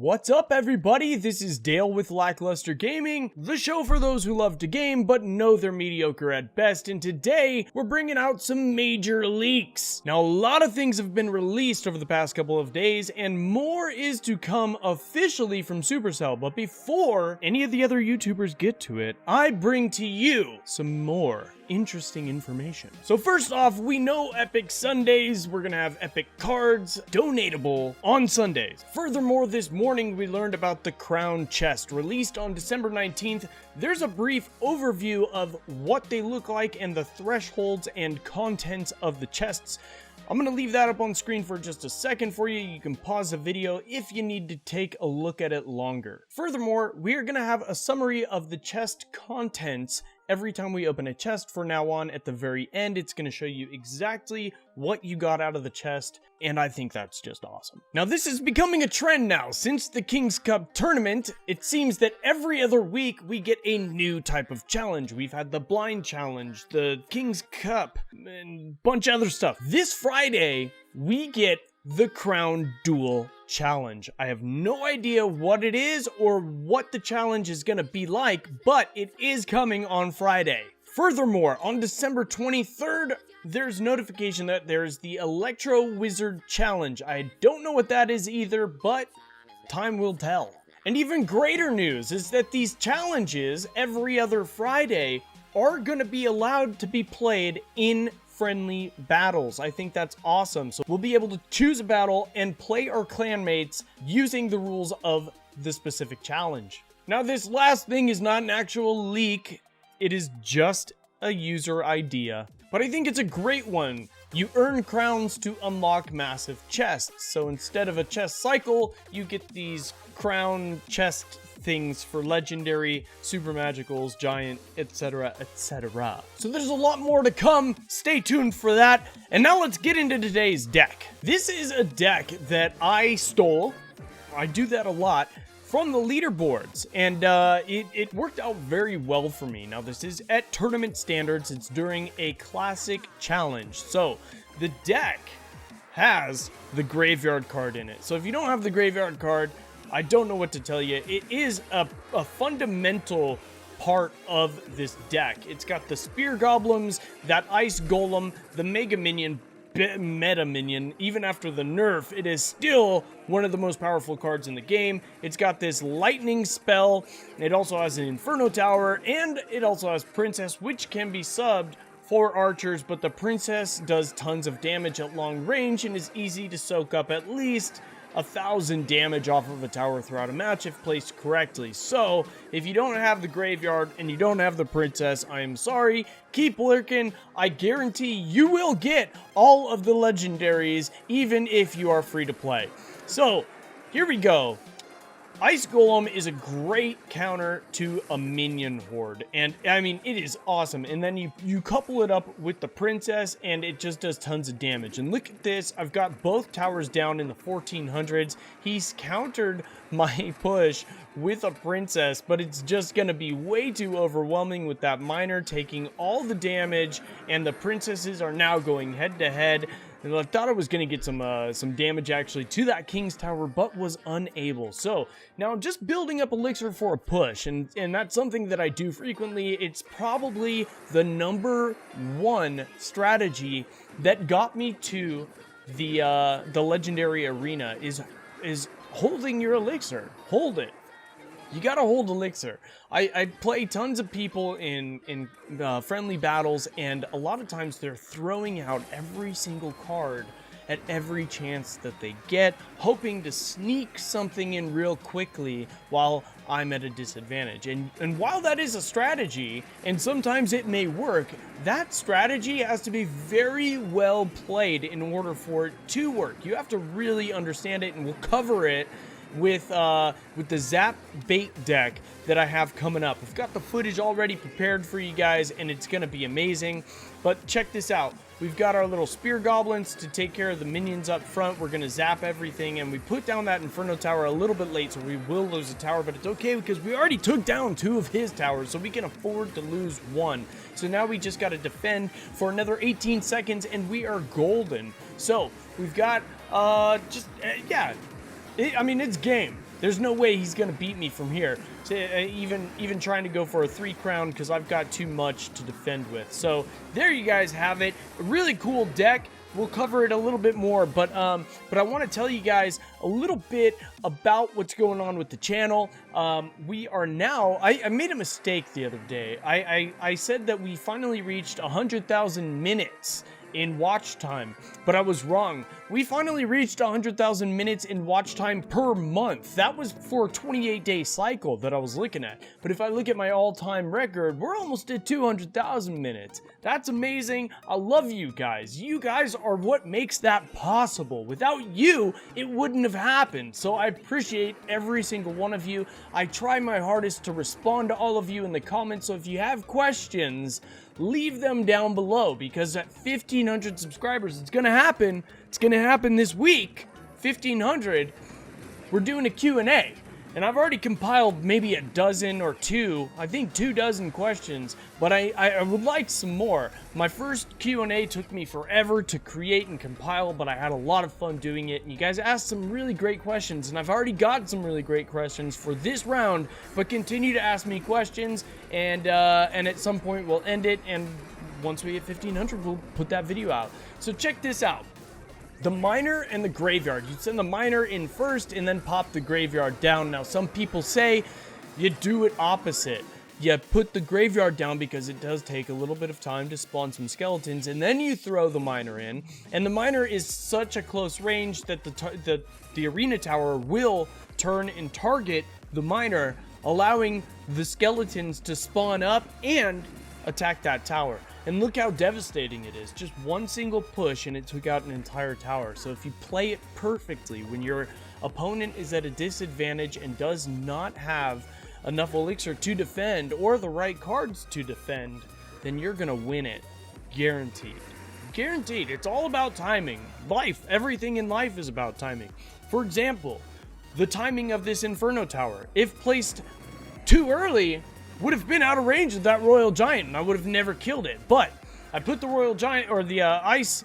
What's up, everybody? This is Dale with Lackluster Gaming, the show for those who love to game but know they're mediocre at best, and today we're bringing out some major leaks. Now, a lot of things have been released over the past couple of days, and more is to come officially from Supercell, but before any of the other YouTubers get to it, I bring to you some more interesting information. So first off, we know Epic Sundays. We're gonna have Epic cards donatable on Sundays. Furthermore, this morning we learned about the Crown Chest released on December 19th. There's a brief overview of what they look like and the thresholds and contents of the chests. I'm going to leave that up on screen for just a second for you. You can pause the video if you need to take a look at it longer. Furthermore, we are going to have a summary of the chest contents every time we open a chest from now on. At the very end, it's going to show you exactly what you got out of the chest, and I think that's just awesome. Now, this is becoming a trend now. Since the King's Cup tournament, it seems that every other week we get a new type of challenge. We've had the Blind Challenge, the King's Cup, and a bunch of other stuff. This Friday, we get the Crown Duel Challenge. I have no idea what it is or what the challenge is going to be like, but it is coming on Friday. Furthermore, on December 23rd, there's notification that there's the Electro Wizard Challenge. I don't know what that is either, but time will tell. And even greater news is that these challenges every other Friday are going to be allowed to be played in friendly battles. I think that's awesome. So we'll be able to choose a battle and play our clanmates using the rules of the specific challenge. Now, this last thing is not an actual leak. It is just a user idea, but I think it's a great one. You earn crowns to unlock massive chests. So instead of a chest cycle, you get these crown chest things for legendary, super magicals, giant, etc, etc. So there's a lot more to come. Stay tuned for that. And now let's get into today's deck. This is a deck that I stole. I do that a lot from the leaderboards, and it worked out very well for me. Now, this is at tournament standards. It's during a classic challenge. So the deck has the graveyard card in it. So if you don't have the graveyard card, I don't know what to tell you. It is a fundamental part of this deck. It's got the Spear Goblins, that Ice Golem, the Mega Minion, Meta Minion. Even after the nerf, it is still one of the most powerful cards in the game. It's got this Lightning spell. It also has an Inferno Tower, and it also has Princess, which can be subbed for archers, but the Princess does tons of damage at long range and is easy to soak up at least 1,000 damage off of a tower throughout a match if placed correctly. So, if you don't have the graveyard and you don't have the Princess, I am sorry. Keep lurking. I guarantee you will get all of the legendaries, even if you are free to play. So, here we go. Ice Golem is a great counter to a minion horde, and I mean, it is awesome. And then you couple it up with the Princess, and it just does tons of damage. And look at this, I've got both towers down in the 1400s. He's countered my push with a Princess, but it's just gonna be way too overwhelming with that miner taking all the damage, and the Princesses are now going head to head. And I thought I was going to get some damage actually to that King's Tower, but was unable. So now I'm just building up elixir for a push, and that's something that I do frequently. It's probably the #1 strategy that got me to the legendary arena is holding your elixir. Hold it. You gotta hold elixir. I play tons of people in friendly battles, and a lot of times they're throwing out every single card at every chance that they get, hoping to sneak something in real quickly while I'm at a disadvantage. And while that is a strategy, and sometimes it may work, that strategy has to be very well played in order for it to work. You have to really understand it, and we'll cover it with the Zap Fate Deck that I have coming up. I've got the footage already prepared for you guys, and it's gonna be amazing. But check this out. We've got our little Spear Goblins to take care of the minions up front. We're gonna zap everything, and we put down that Inferno Tower a little bit late, so we will lose a tower, but it's okay because we already took down 2 of his towers, so we can afford to lose 1. So now we just gotta defend for another 18 seconds, and we are golden. So we've got, yeah. I mean, it's game. There's no way he's gonna beat me from here. Even trying to go for a 3 crown because I've got too much to defend with. So there you guys have it. A really cool deck. We'll cover it a little bit more, but I want to tell you guys a little bit about what's going on with the channel. We are now, I made a mistake the other day. I said that we finally reached 100,000 minutes in watch time, but I was wrong. We finally reached 100,000 minutes in watch time per month. That was for a 28-day cycle that I was looking at. But if I look at my all-time record, we're almost at 200,000 minutes. That's amazing. I love you guys. You guys are what makes that possible. Without you, it wouldn't have happened. So I appreciate every single one of you. I try my hardest to respond to all of you in the comments. So if you have questions, leave them down below, because at 1,500 subscribers, it's gonna happen. It's gonna happen this week. 1,500. We're doing a Q&A, and I've already compiled maybe a dozen or two. I think 24 questions, but I would like some more. My first Q&A took me forever to create and compile, but I had a lot of fun doing it. And you guys asked some really great questions, and I've already got some really great questions for this round. But continue to ask me questions, and at some point we'll end it. And once we hit 1,500, we'll put that video out. So check this out. The miner and the graveyard. You send the miner in first and then pop the graveyard down. Now, some people say you do it opposite. You put the graveyard down because it does take a little bit of time to spawn some skeletons, and then you throw the miner in. And the miner is such a close range that the arena tower will turn and target the miner, allowing the skeletons to spawn up and attack that tower. And look how devastating it is. Just one single push and it took out an entire tower. So if you play it perfectly, when your opponent is at a disadvantage and does not have enough elixir to defend or the right cards to defend, then you're gonna win it. Guaranteed. Guaranteed. It's all about timing. Life, everything in life is about timing. For example, the timing of this Inferno Tower, if placed too early, would have been out of range of that Royal Giant, and I would have never killed it. But I put the Royal Giant, or the Ice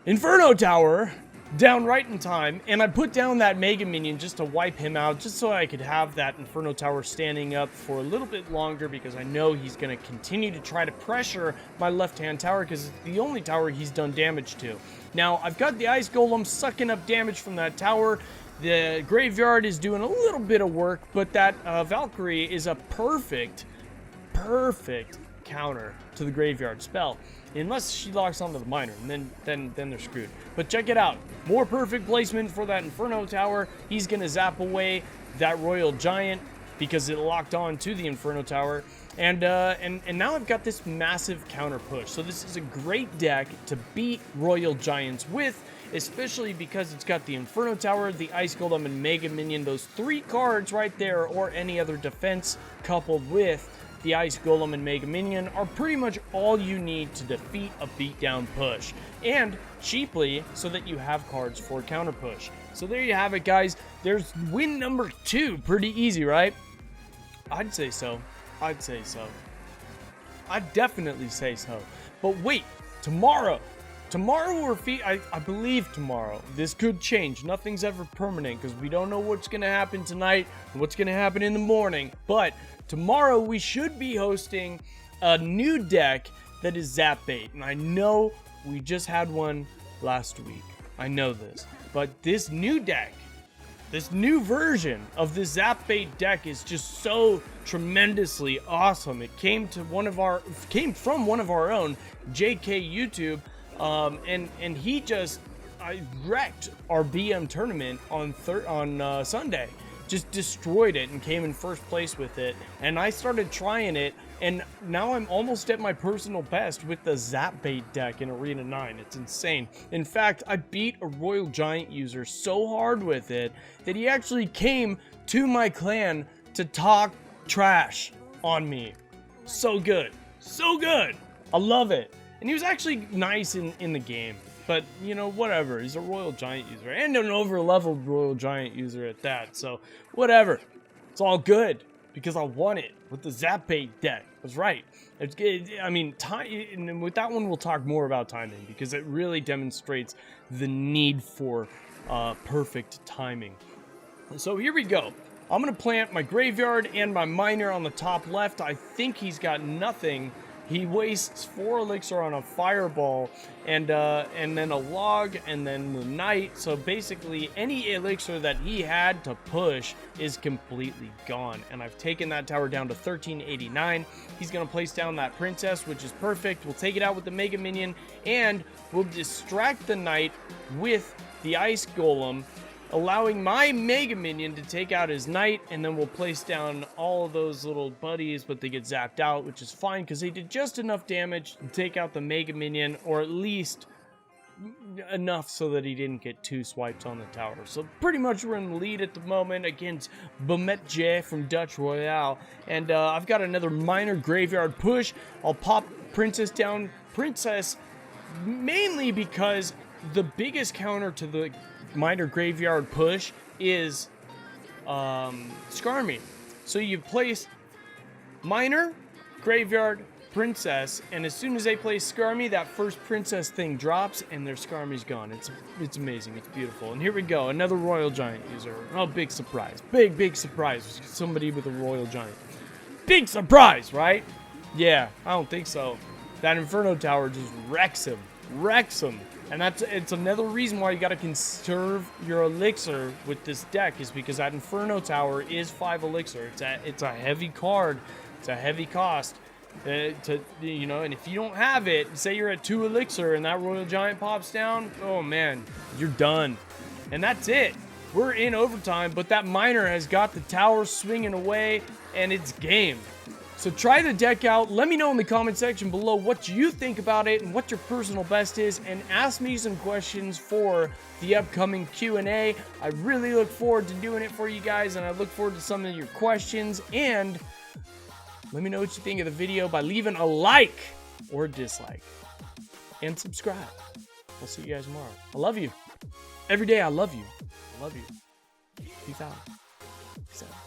Inferno Tower, down right in time, and I put down that Mega Minion just to wipe him out, just so I could have that Inferno Tower standing up for a little bit longer, because I know he's going to continue to try to pressure my left-hand tower, because it's the only tower he's done damage to. Now, I've got the Ice Golem sucking up damage from that tower. The graveyard is doing a little bit of work, but that Valkyrie is a perfect counter to the graveyard spell, unless she locks onto the miner, and then they're screwed. But check it out, more perfect placement for that Inferno Tower. He's gonna zap away that Royal Giant because it locked on to the Inferno Tower, and now I've got this massive counter push. So this is a great deck to beat Royal Giants with, especially because it's got the Inferno Tower, the Ice Golem, and Mega Minion. Those 3 cards right there, or any other defense coupled with the Ice Golem and Mega Minion, are pretty much all you need to defeat a beatdown push, and cheaply, so that you have cards for counter push. So there you have it, guys. There's win number 2. Pretty easy, right? I'd say so. I'd say so. I'd definitely say so. But wait, tomorrow we're I believe tomorrow. This could change. Nothing's ever permanent, because we don't know what's going to happen tonight and what's going to happen in the morning. But tomorrow we should be hosting a new deck that is Zap Fate. And I know we just had one last week. I know this. But this new deck, this new version of the Zap Fate deck is just so tremendously awesome. It came from one of our own, JK YouTube. And he just wrecked our BM tournament on Sunday. Just destroyed it and came in first place with it. And I started trying it, and now I'm almost at my personal best with the Zap Fate deck in Arena 9. It's insane. In fact, I beat a Royal Giant user so hard with it that he actually came to my clan to talk trash on me. So good. So good. I love it. And he was actually nice in the game. But, you know, whatever. He's a Royal Giant user. And an over-leveled Royal Giant user at that. So, whatever. It's all good. Because I won it with the Zap Fate deck. That's right. It's good. I mean, and with that one, we'll talk more about timing. Because it really demonstrates the need for perfect timing. So here we go. I'm going to plant my graveyard and my miner on the top left. I think he's got nothing. He wastes 4 elixir on a fireball and then a log and then the knight. So basically any elixir that he had to push is completely gone. And I've taken that tower down to 1389. He's going to place down that princess, which is perfect. We'll take it out with the mega minion and we'll distract the knight with the ice golem, allowing my mega minion to take out his knight, and then we'll place down all of those little buddies, but they get zapped out, which is fine because they did just enough damage to take out the mega minion, or at least enough so that he didn't get 2 swipes on the tower. So pretty much we're in the lead at the moment against Bokmål from Dutch Royale, and I've got another minor graveyard push. I'll pop princess down, princess, mainly because the biggest counter to the minor graveyard push is Skarmy. So you place minor, graveyard, princess, and as soon as they play Skarmy, that first princess thing drops and their Skarmy's gone. It's amazing. It's beautiful. And here we go. Another Royal Giant user. Oh, big surprise. Big surprise. Somebody with a Royal Giant. Big surprise, right? Yeah, I don't think so. That Inferno Tower just wrecks him. And it's another reason why you got to conserve your elixir with this deck, is because that Inferno Tower is 5 elixir. It's a heavy card. It's a heavy cost. And if you don't have it, say you're at 2 elixir and that Royal Giant pops down, oh man, you're done. And that's it. We're in overtime, but that miner has got the tower swinging away, and it's game. So try the deck out. Let me know in the comment section below what you think about it and what your personal best is, and ask me some questions for the upcoming Q&A. I really look forward to doing it for you guys, and I look forward to some of your questions. And let me know what you think of the video by leaving a like or a dislike, and subscribe. We'll see you guys tomorrow. I love you. Every day I love you. I love you. Peace out. Peace out.